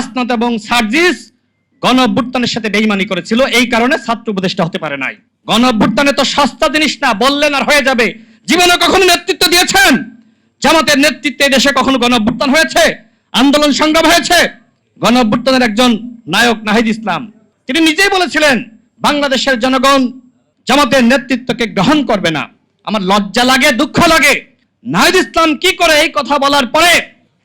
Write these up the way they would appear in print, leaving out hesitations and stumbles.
হাসনাত এবং সার্জিস গণ অভ্যুত্থানের সাথে বেইমানি করেছিল, এই কারণে ছাত্র উপদেষ্টা হতে পারে নাই। গণ অভ্যুত্থানে তো সস্তা জিনিস না, বললেন আর হয়ে যাবে। জীবনে কখনো নেতৃত্ব দিয়েছেন? জামাতের নেতৃত্বে দেশে কখনো গণ অভ্যুত্থান হয়েছে, আন্দোলন সংগ্রাম হয়েছে? গণ অভ্যুত্থানের একজন নায়ক নাহিদ ইসলাম, তিনি নিজেই বলেছিলেন বাংলাদেশের জনগণ জামাতের নেতৃত্বকে গ্রহণ করবে না। আমার লজ্জা লাগে, দুঃখ লাগে। নাহিদ ইসলাম কি করে এই কথা বলার পরে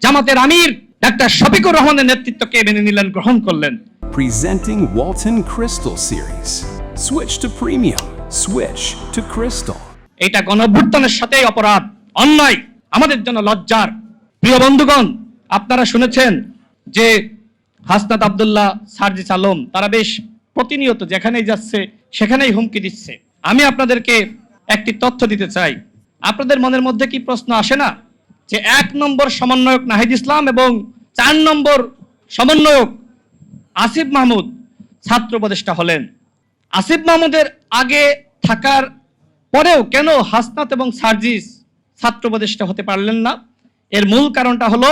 জামাতের আমির ডাক্তার শফিকুর রহমানের নেতৃত্বকে মেনে নিলেন, গ্রহণ করলেন। Presenting Walton Crystal Series. Switch to premium. Switch to Crystal. এটা গণ অভ্যুত্থানের সাথেই অপরাধ, অন্যায়, আমাদের জন্য লজ্জার। প্রিয় বন্ধুগণ, আপনারা শুনেছেন যে হাসনাত আব্দুল্লাহ, সার্জিস আলম তারা বেশ প্রতিনিয়ত যেখানেই যাচ্ছে সেখানেই হুমকি দিচ্ছে। আমি আপনাদেরকে একটি তথ্য দিতে চাই। আপনাদের মনের মধ্যে কি প্রশ্ন আসে না যে 1 নম্বর সমন্বয়ক নাহিদ ইসলাম এবং 4 নম্বর সমন্বয়ক আসিফ মাহমুদ ছাত্র উপদেষ্টা হলেন? আসিফ মাহমুদের আগে থাকার পরেও কেন হাসনাত এবং সার্জিস ছাত্র উপদেষ্টা হতে পারলেন না? এর মূল কারণটা হলো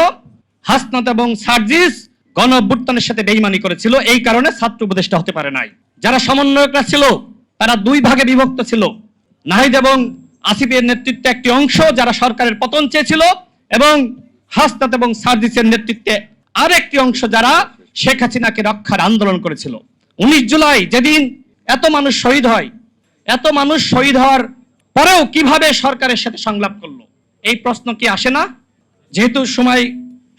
হাসনাত এবং সার্জিস গণ অভ্যুত্থানের সাথে বেইমানি করেছিল, এই কারণে ছাত্র উপদেষ্টা হতে পারে নাই। যারা সমন্বয়করা ছিল তারা 2 ভাগে বিভক্ত ছিল। নাহিদ এবং আসিফের নেতৃত্বে একটি অংশ যারা সরকারের পতন চেয়েছিল, এবং হাসনাত এবং সার্জিসের নেতৃত্বে আরেকটি অংশ যারা শেখ হাসিনাকে রক্ষার আন্দোলন করেছিল। 19 জুলাই যেদিন এত মানুষ শহীদ হয়, এত মানুষ শহীদ হওয়ার পরেও কিভাবে সরকারের সাথে সংলাপ করলো, এই প্রশ্ন কি আসে না? যেহেতু সময়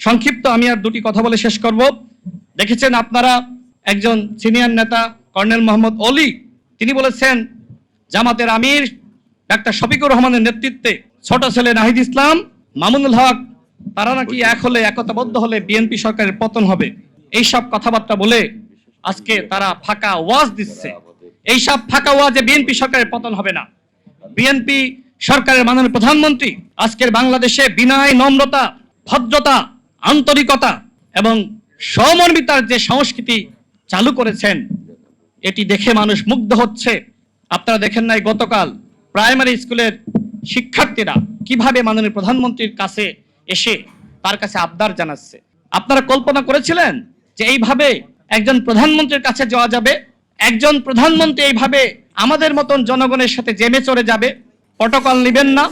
সংক্ষিপ্ত, আমি আর 2টি কথা বলে শেষ করব। দেখেছেন আপনারা, একজন সিনিয়র নেতা কর্নেল মোহাম্মদ অলি তিনি বলেছেন জামাতের আমির ডাক্তার শফিকুর রহমানের নেতৃত্বে ছোট ছেলে নাহিদ ইসলাম, মামুনুল হক তারা নাকি একতাবদ্ধ হলে বিএনপি সরকারের পতন হবে। এইসব কথাবার্তা বলে আজকে তারা ফাঁকা ওয়াজ দিচ্ছে। এইসব ফাঁকা ওয়াজে বিএনপি সরকারের পতন হবে না। বিএনপি সরকারের মাননীয় প্রধানমন্ত্রী আজকের বাংলাদেশে বিনয়, নম্রতা, ভদ্রতা, আন্তরিকতা এবং সমর্মিতার যে সংস্কৃতি চালু করেছেন, এটি দেখে মানুষ মুগ্ধ হচ্ছে। আপনারা দেখেন নাই গতকাল প্রাইমারি স্কুলের শিক্ষার্থীরা কিভাবে মাননীয় প্রধানমন্ত্রীর কাছে এসে তার কাছে আবদার জানাচ্ছে? আপনারা কল্পনা করেছিলেন যে এইভাবে একজন প্রধানমন্ত্রীর কাছে যাওয়া যাবে? একজন প্রধানমন্ত্রী এইভাবে আমাদের মতন জনগণের সাথে জেমে চড়ে যাবে? প্রটোকল নেবেন না?